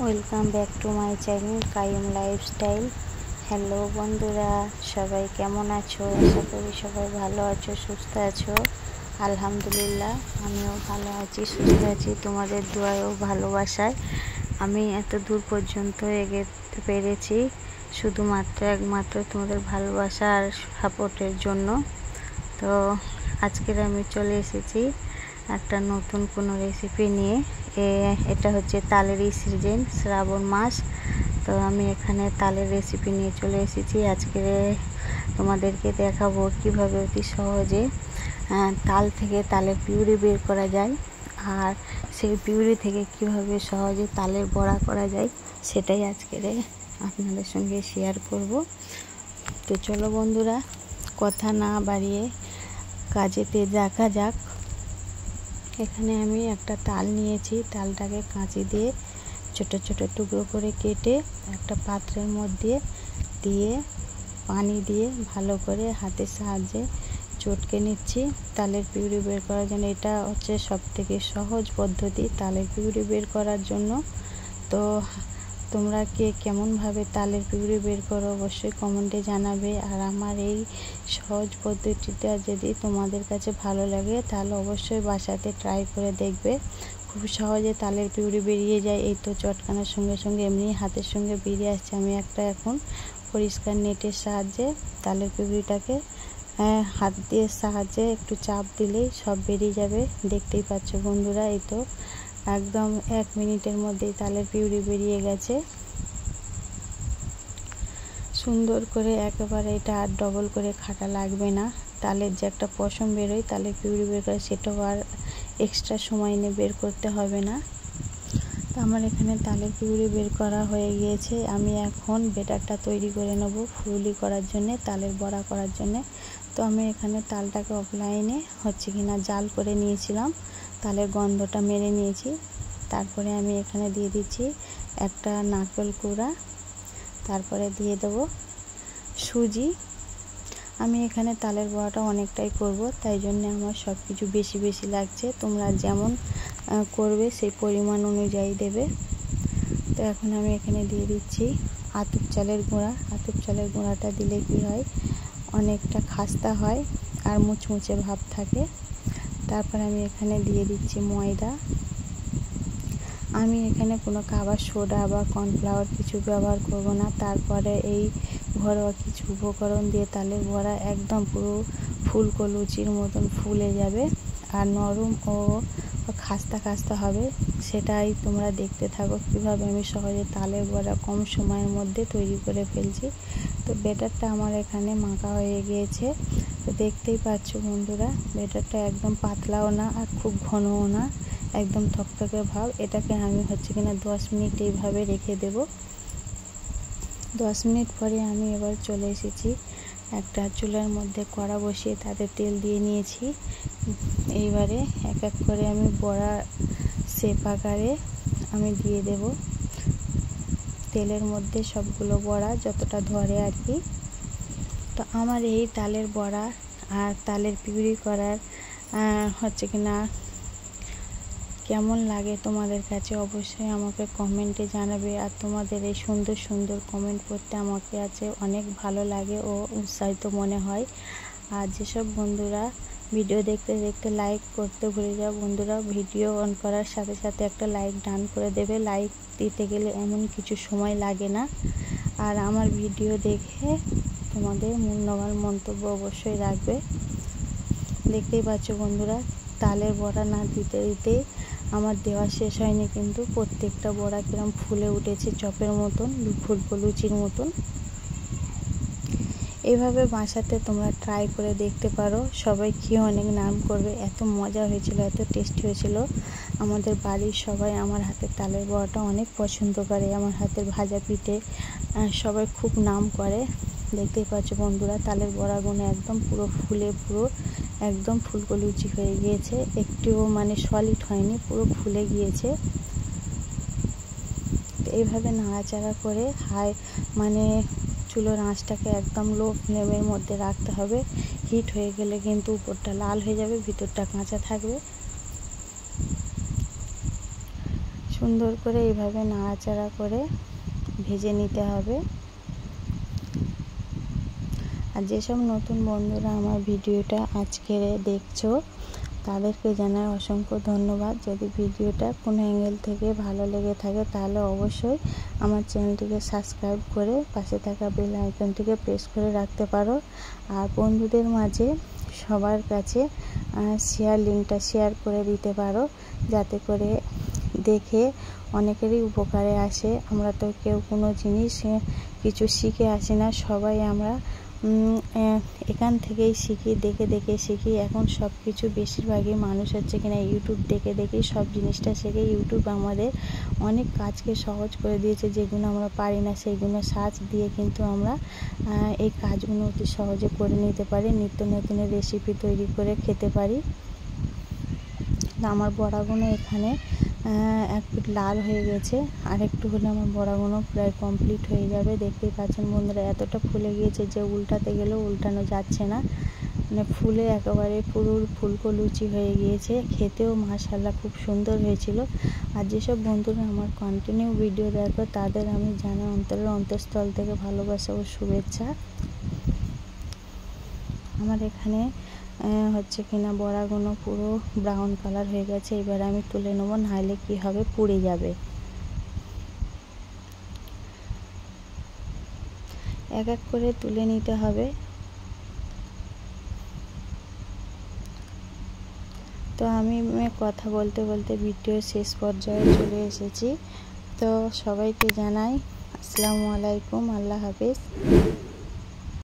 Welcome back to my channel Qayyim lifestyle. Hello বন্ধুরা, সবাই কেমন আছো? আশা করি সবাই ভালো আছো, সুস্থ আছো। আলহামদুলিল্লাহ, আমিও ভালো আছি, সুস্থ আছি। তোমাদের দোয়ায় ও ভালোবাসায় আমি এত দূর পর্যন্ত এগোতে পেরেছি শুধুমাত্র একমাত্র তোমাদের ভালোবাসা আর সাপোর্টের জন্য। তো আজকের আমি চলে এসেছি একটা নতুন কোনো রেসিপি নিয়ে। এটা হচ্ছে তালেরই সিজন, শ্রাবণ মাস। তো আমি এখানে তালের রেসিপি নিয়ে চলে এসেছি। আজকে তোমাদেরকে দেখাবো কিভাবে অতি সহজে তাল থেকে তালের পিউরি বের করা যায়, আর সেই পিউরি থেকে কিভাবে সহজে তালের বড়া করা যায় সেটাই আজকে আপনাদের সঙ্গে শেয়ার করব। তো চলো বন্ধুরা, কথা না বাড়িয়ে কাজেতে দেখা যাক। এখানে আমি একটা তাল নিয়েছি, তালটাকে কাঁচি দিয়ে ছোট ছোট টুকরো করে কেটে একটা পাত্রের মধ্যে দিয়ে পানি দিয়ে ভালো করে হাতের সাহায্যে চটকে নিচ্ছি তালের পিউরি বের করার জন্য। এটা হচ্ছে সবথেকে সহজ পদ্ধতি তালের পিউরি বের করার জন্য। তো তোমরা কে কেমনভাবে তালের পিউরি বের করো অবশ্যই কমেন্টে জানাবে। আর আমার এই সহজ পদ্ধতিটা যদি তোমাদের কাছে ভালো লাগে তাহলে অবশ্যই বাসাতে ট্রাই করে দেখবে। খুব সহজে তালের পিউরি বেরিয়ে যায়। এই তো চটকানোর সঙ্গে সঙ্গে এমনি হাতের সঙ্গে বেরিয়ে আসছে। আমি একটা এখন পরিষ্কার নেটের সাহায্যে তালের পিউরিটাকে হাত দিয়ে সাহায্যে একটু চাপ দিলেই সব বেরিয়ে যাবে। দেখতেই পাচ্ছ বন্ধুরা, এই তো একদম 1 মিনিটের মধ্যেই তালের পিউরি বেরিয়ে গেছে সুন্দর করে। একেবারে এটা আর ডবল করে খাটা লাগবে না। তালের যে একটা পশম বেরোয় তালের পিউরি বের করে, সেটাও আর এক্সট্রা সময় নিয়ে বের করতে হবে না। তো আমার এখানে তালের পিউরি বের করা হয়ে গিয়েছে। আমি এখন বেটারটা তৈরি করে নেব ফুলি করার জন্যে, তালের বড়া করার জন্যে। তো আমি এখানে তালটাকে অফলাইনে কিনা জাল করে নিয়েছিলাম, তালের গন্ধটা মেরে নিয়েছি। তারপরে আমি এখানে দিয়ে দিচ্ছি একটা নারকেল কুড়া, তারপরে দিয়ে দেব সুজি। আমি এখানে তালের বড়াটা অনেকটাই করব, তাই জন্য আমার সব কিছু বেশি বেশি লাগছে। তোমরা যেমন করবে সেই পরিমাণ অনুযায়ী দেবে। তো এখন আমি এখানে দিয়ে দিচ্ছি আতপ চালের গুঁড়া। আতপ চালের গুঁড়াটা দিলে কি হয়, অনেকটা খাস্তা হয় আর মুচমুচে ভাব থাকে। তারপর আমি এখানে দিয়ে দিচ্ছি ময়দা। আমি এখানে কোনো খাবার সোডা বা কর্নফ্লাওয়ার কিছু ব্যবহার করব না। তারপরে এই ঘরোয়া কিছু উপকরণ দিয়ে তালের বড়া একদম পুরো ফুলকো লুচির মতন ফুলে যাবে আর নরম ও খাস্তা খাস্তা হবে। সেটাই তোমরা দেখতে থাকো কীভাবে আমি সহজে তালের বড়া কম সময়ের মধ্যে তৈরি করে ফেলছি। তো ব্যাটারটা আমার এখানে মাখা হয়ে গিয়েছে। তো দেখতেই পাচ্ছ বন্ধুরা, ব্যাটারটা একদম পাতলাও না আর খুব ঘনও না, একদম থকথকে ভাব। এটাকে আমি কিনা 10 মিনিট এইভাবে রেখে দেব। 10 মিনিট পরে আমি এবার চলে এসেছি একটা চুলার মধ্যে কড়া বসিয়ে তাতে তেল দিয়ে নিয়েছি। এইবারে এক এক করে আমি বড়া শেপ আকারে আমি দিয়ে দেব তেলের মধ্যে, সবগুলো বড়া যতটা ধরে আর কি। তো আমার এই তালের বড়া আর তালের পিউরি করার কিনা কেমন লাগে তোমাদের কাছে অবশ্যই আমাকে কমেন্টে জানাবে। আর তোমাদের এই সুন্দর সুন্দর কমেন্ট করতে আমাকে অনেক ভালো লাগে ও উৎসাহিত মনে হয়। আর যেসব বন্ধুরা ভিডিও দেখতে দেখতে লাইক করতে ভুলে যাও বন্ধুরা, ভিডিও অন করার সাথে সাথে একটা লাইক ডান করে দেবে। লাইক দিতে গেলে এমন কিছু সময় লাগে না। আর আমার ভিডিও দেখে তোমাদের মূল্যবান মন্তব্য অবশ্যই রাখবে। দেখতেই পাচ্ছ বন্ধুরা, তালের বড়া না দিতে দিতেই আমার দেওয়া শেষ হয়নি, কিন্তু প্রত্যেকটা বড়া কিরম ফুলে উঠেছে চপের মতন, ফুলকো লুচির মতন। এইভাবে বাসাতে তোমরা ট্রাই করে দেখতে পারো। সবাই খেয়ে অনেক নাম করবে। এত মজা হয়েছিল, এত টেস্টি হয়েছিল। আমাদের বাড়ির সবাই আমার হাতের তালের বড়াটা অনেক পছন্দ করে। আমার হাতের ভাজা পিঠে সবাই খুব নাম করে। দেখতেই পাচ্ছ বন্ধুরা, তালের বড়াগুলো একদম পুরো ফুলে পুরো একদম ফুলকো লুচি হয়ে গিয়েছে। একটুও সলিড হয়নি, পুরো ফুলে গিয়েছে। তো এইভাবে নাড়াচাড়া করে চুলোর আঁচটাকে একদম লো ফ্লেমের মধ্যে রাখতে হবে। হিট হয়ে গেলে কিন্তু উপরটা লাল হয়ে যাবে, ভিতরটা কাঁচা থাকবে। সুন্দর করে এইভাবে নাড়াচাড়া করে ভেজে নিতে হবে। আর যেসব নতুন বন্ধুরা আমার ভিডিওটা আজকে দেখছো তাদেরকে জানাই অসংখ্য ধন্যবাদ। যদি ভিডিওটা কোনো অ্যাঙ্গেল থেকে ভালো লেগে থাকে তাহলে অবশ্যই আমার চ্যানেলটিকে সাবস্ক্রাইব করে পাশে থাকা বেল আইকনটিকে প্রেস করে রাখতে পারো। আর বন্ধুদের মাঝে সবার কাছে লিঙ্কটা শেয়ার করে দিতে পারো, যাতে করে দেখে অনেকেরই উপকারে আসে। আমরা তো কেউ কোনো জিনিস কিছু শিখে আসি না, সবাই আমরা এখান থেকেই শিখি, দেখে দেখে শিখি। এখন সব কিছু বেশিরভাগই মানুষ হচ্ছে কিনা ইউটিউব দেখে দেখেই সব জিনিসটা শেখে। ইউটিউব আমাদের অনেক কাজকে সহজ করে দিয়েছে, যেগুলো আমরা পারি না সেইগুলো সার্চ দিয়ে কিন্তু আমরা এই কাজগুলো অতি সহজে করে নিতে পারি, নিত্য নতুন রেসিপি তৈরি করে খেতে পারি। আমার বড়াগুলো এখানে একটু লাল হয়ে গেছে, আর একটু হলে আমার বড়াগুলো প্রায় কমপ্লিট হয়ে যাবে। দেখতেই পাচ্ছেন বন্ধুরা, এতটা ফুলে গিয়েছে যে উল্টাতে গেলেও উল্টানো যাচ্ছে না, মানে ফুলে একেবারে পুরো ফুলকো লুচি হয়ে গিয়েছে। খেতেও মাশাআল্লাহ খুব সুন্দর হয়েছিল। আর যেসব বন্ধুরা আমার কন্টিনিউ ভিডিও দেখো তাদের আমি জানাই অন্তরের অন্তঃস্থল থেকে ভালোবাসা ও শুভেচ্ছা। আমার এখানে হচ্ছে কিনা বড়াগুলো পুরো ব্রাউন কালার হয়ে গেছে। এবার আমি তুলে নেবো, নাহলে কি হবে, পুড়ে যাবে। এক এক করে তুলে নিতে হবে। তো আমি কথা বলতে বলতে ভিডিও শেষ পর্যায়ে চলে এসেছি। তো সবাইকে জানাই আসসালামু আলাইকুম, আল্লাহ হাফেজ।